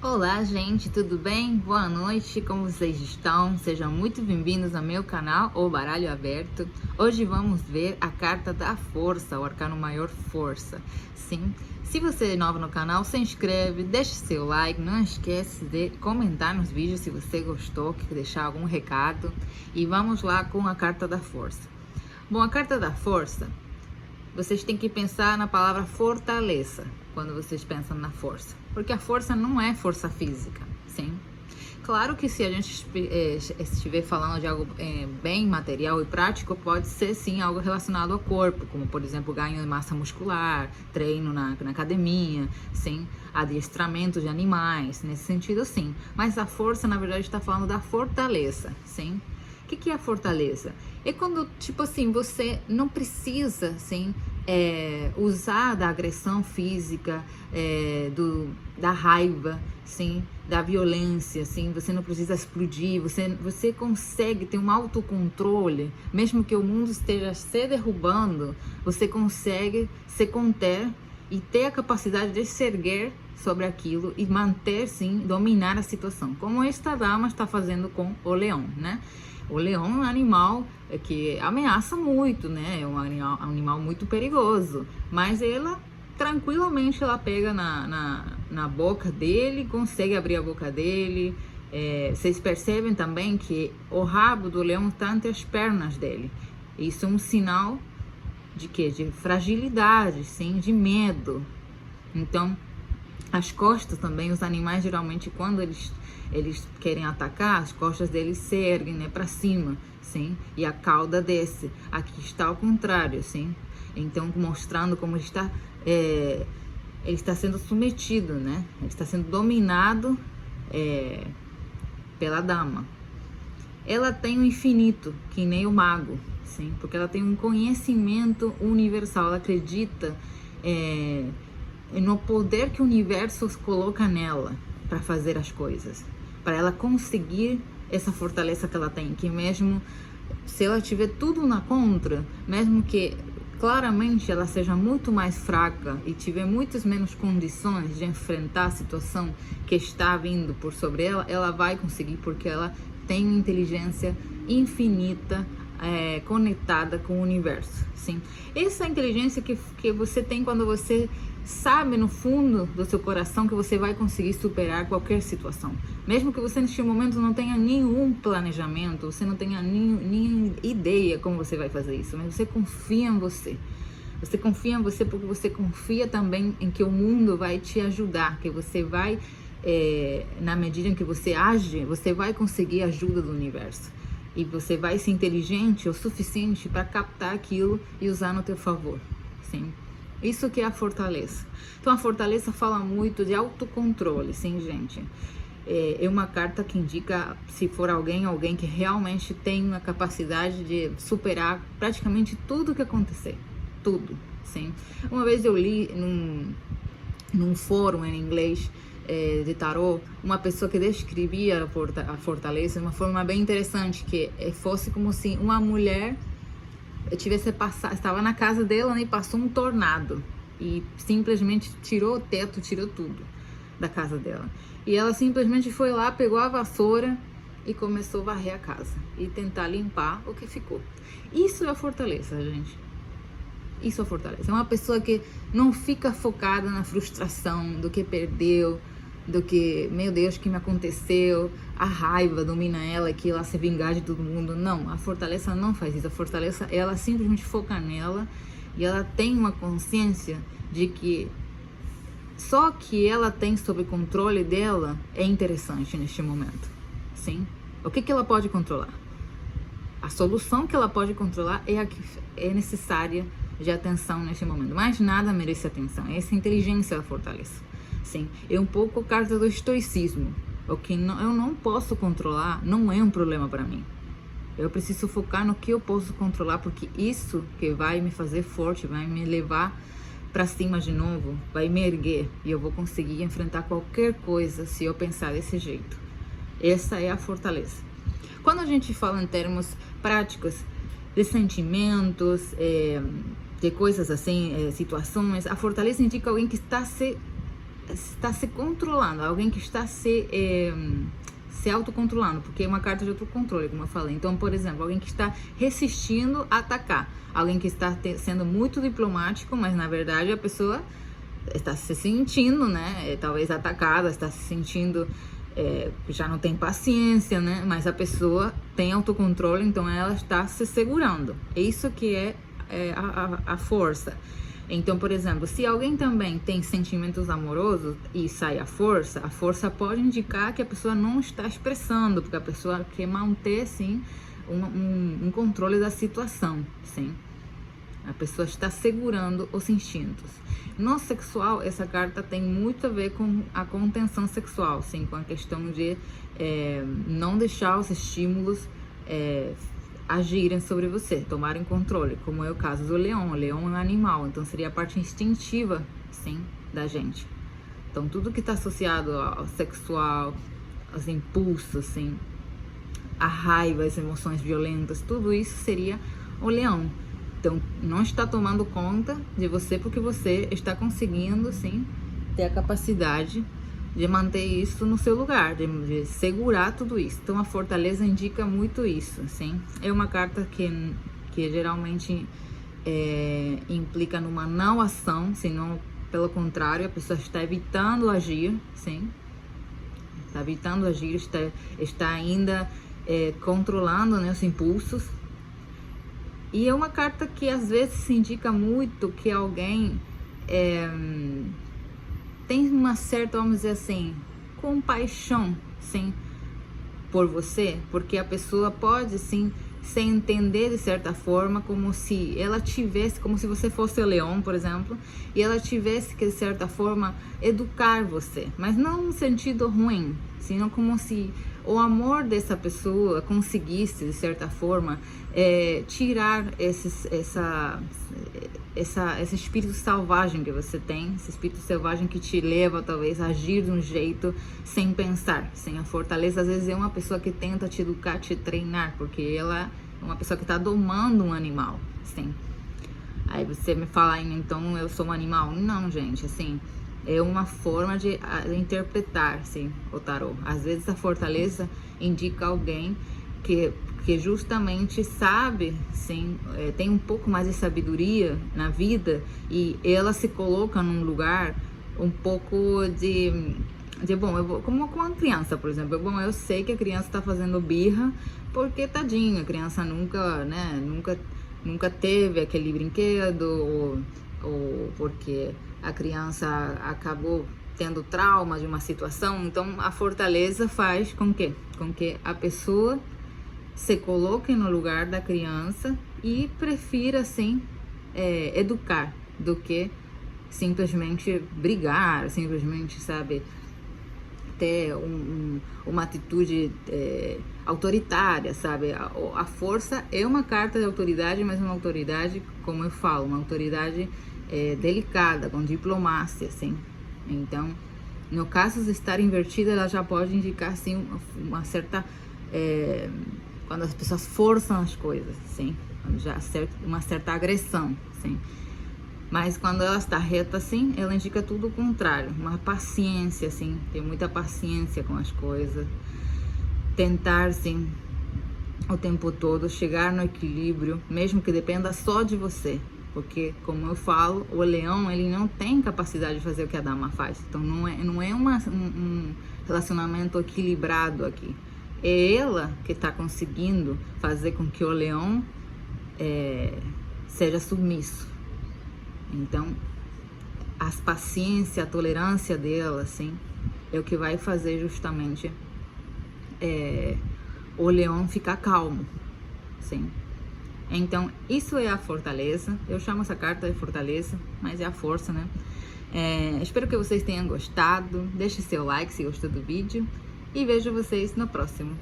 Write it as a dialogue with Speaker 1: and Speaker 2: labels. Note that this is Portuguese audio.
Speaker 1: Olá, gente, tudo bem? Boa noite, como vocês estão? Sejam muito bem-vindos ao meu canal, O Baralho Aberto. Hoje vamos ver a carta da Força, o arcano maior Força. Sim, se você é novo no canal, se inscreve, deixe seu like, não esquece de comentar nos vídeos se você gostou, quer deixar algum recado. E vamos lá com a carta da Força. Bom, a carta da Força, vocês têm que pensar na palavra fortaleza quando vocês pensam na força, porque a força não é força física, sim? Claro que se a gente estiver falando de algo bem material e prático, pode ser sim algo relacionado ao corpo, como por exemplo ganho de massa muscular, treino na academia, sim, adestramento de animais, nesse sentido sim. Mas a força na verdade está falando da fortaleza, sim? O que é a fortaleza? É quando, tipo assim, você não precisa, assim, usar da agressão física, da raiva, sim, da violência, assim, você não precisa explodir, você consegue ter um autocontrole, mesmo que o mundo esteja se derrubando, você consegue se conter e ter a capacidade de se erguer sobre aquilo e manter, sim, dominar a situação, como esta dama está fazendo com o leão, né? O leão é um animal que ameaça muito, né? É um animal muito perigoso. Mas ela, tranquilamente, ela pega na boca dele, consegue abrir a boca dele. Vocês percebem também que o rabo do leão está entre as pernas dele. Isso é um sinal de quê? De fragilidade, sim, de medo. Então, as costas também, os animais geralmente quando eles querem atacar, as costas deles se erguem, né, para cima, sim, e a cauda desce. Aqui está ao contrário, sim. Então mostrando como ele está sendo submetido, né? Ele está sendo dominado pela dama. Ela tem o infinito, que nem o mago, sim, porque ela tem um conhecimento universal. Ela acredita no poder que o universo coloca nela para fazer as coisas, para ela conseguir essa fortaleza que ela tem, que mesmo se ela tiver tudo na contra, mesmo que claramente ela seja muito mais fraca e tiver muitas menos condições de enfrentar a situação que está vindo por sobre ela, ela vai conseguir, porque ela tem inteligência infinita, conectada com o universo, sim. Essa inteligência que você tem quando você sabe no fundo do seu coração que você vai conseguir superar qualquer situação, mesmo que você neste momento não tenha nenhum planejamento, você não tenha nem ideia como você vai fazer isso, mas você confia em você. Você confia em você porque você confia também em que o mundo vai te ajudar, que você vai, na medida em que você age, você vai conseguir a ajuda do universo. E você vai ser inteligente o suficiente para captar aquilo e usar no teu favor, sim. Isso que é a fortaleza. Então a fortaleza fala muito de autocontrole, sim, gente. É uma carta que indica, se for alguém que realmente tem a capacidade de superar praticamente tudo que acontecer. Tudo, sim. Uma vez eu li num fórum em inglês de tarô, uma pessoa que descrevia a fortaleza de uma forma bem interessante, que fosse como se uma mulher estava na casa dela, né, e passou um tornado e simplesmente tirou o teto, tirou tudo da casa dela. E ela simplesmente foi lá, pegou a vassoura e começou a varrer a casa e tentar limpar o que ficou. Isso é a fortaleza, gente. Isso é a fortaleza. É uma pessoa que não fica focada na frustração do que perdeu, do que, meu Deus, o que me aconteceu, a raiva domina ela, que ela se vingar de todo mundo. Não, a fortaleza não faz isso. A fortaleza, ela simplesmente foca nela e ela tem uma consciência de que só que ela tem sob controle dela é interessante neste momento, sim? O que ela pode controlar? A solução que ela pode controlar é a que é necessária de atenção neste momento. Mais nada merece atenção. Essa inteligência da fortaleza. Sim, é um pouco carta do estoicismo. O que eu não posso controlar não é um problema para mim. Eu preciso focar no que eu posso controlar, porque isso que vai me fazer forte, vai me levar para cima de novo, vai me erguer e eu vou conseguir enfrentar qualquer coisa se eu pensar desse jeito. Essa é a fortaleza. Quando a gente fala em termos práticos de sentimentos, de coisas assim, situações, a fortaleza indica alguém que está se está se controlando, alguém que está se autocontrolando, porque é uma carta de autocontrole, como eu falei. Então, por exemplo, alguém que está resistindo a atacar, alguém que está sendo muito diplomático, mas na verdade a pessoa está se sentindo, né, talvez atacada, está se sentindo já não tem paciência, né, mas a pessoa tem autocontrole, então ela está se segurando. É isso que é a força. Então, por exemplo, se alguém também tem sentimentos amorosos e sai a força pode indicar que a pessoa não está expressando, porque a pessoa quer manter, sim, um controle da situação, sim. A pessoa está segurando os instintos. No sexual, essa carta tem muito a ver com a contenção sexual, sim, com a questão de não deixar os estímulos agirem sobre você, tomarem controle, como é o caso do leão. O leão é um animal, então seria a parte instintiva, sim, da gente. Então tudo que está associado ao sexual, aos impulsos, sim, a raiva, as emoções violentas, tudo isso seria o leão. Então não está tomando conta de você porque você está conseguindo, sim, ter a capacidade de manter isso no seu lugar, de segurar tudo isso. Então a fortaleza indica muito isso, sim. É uma carta que geralmente implica numa não ação, senão pelo contrário, a pessoa está evitando agir, sim. Está evitando agir, está ainda controlando, né, os impulsos. E é uma carta que às vezes se indica muito que alguém tem uma certa, vamos dizer assim, compaixão, sim, por você, porque a pessoa pode, sim, se entender de certa forma como se ela tivesse, como se você fosse o leão, por exemplo, e ela tivesse que, de certa forma, educar você, mas não no sentido ruim, senão como se o amor dessa pessoa conseguisse, de certa forma, tirar esse espírito selvagem que você tem, esse espírito selvagem que te leva, talvez, a agir de um jeito sem pensar, sem a fortaleza. Às vezes é uma pessoa que tenta te educar, te treinar, porque ela é uma pessoa que está domando um animal, sim. Aí você me fala, então eu sou um animal? Não, gente, assim, é uma forma de interpretar, sim, o tarô. Às vezes a fortaleza indica alguém que justamente sabe, sim, tem um pouco mais de sabedoria na vida e ela se coloca num lugar um pouco como com uma criança, por exemplo. Eu sei que a criança está fazendo birra porque, tadinha, a criança nunca teve aquele brinquedo, ou porque a criança acabou tendo trauma de uma situação. Então a fortaleza faz com que a pessoa se coloque no lugar da criança e prefira, assim, educar do que simplesmente brigar, simplesmente, sabe, ter uma atitude autoritária, sabe? A força é uma carta de autoridade, mas uma autoridade, como eu falo, uma autoridade delicada, com diplomácia, assim. Então, no caso de estar invertida, ela já pode indicar, assim, uma certa... quando as pessoas forçam as coisas, sim, já uma certa agressão, sim. Mas quando ela está reta, assim, ela indica tudo o contrário, uma paciência, assim, ter muita paciência com as coisas, tentar, sim, o tempo todo chegar no equilíbrio, mesmo que dependa só de você, porque, como eu falo, o leão, ele não tem capacidade de fazer o que a dama faz, então não é um relacionamento equilibrado aqui. É ela que está conseguindo fazer com que o leão seja submisso. Então, a paciência, a tolerância dela, assim, é o que vai fazer justamente o leão ficar calmo, sim. Então, isso é a fortaleza. Eu chamo essa carta de fortaleza, mas é a força, né? Espero que vocês tenham gostado. Deixe seu like se gostou do vídeo. E vejo vocês no próximo.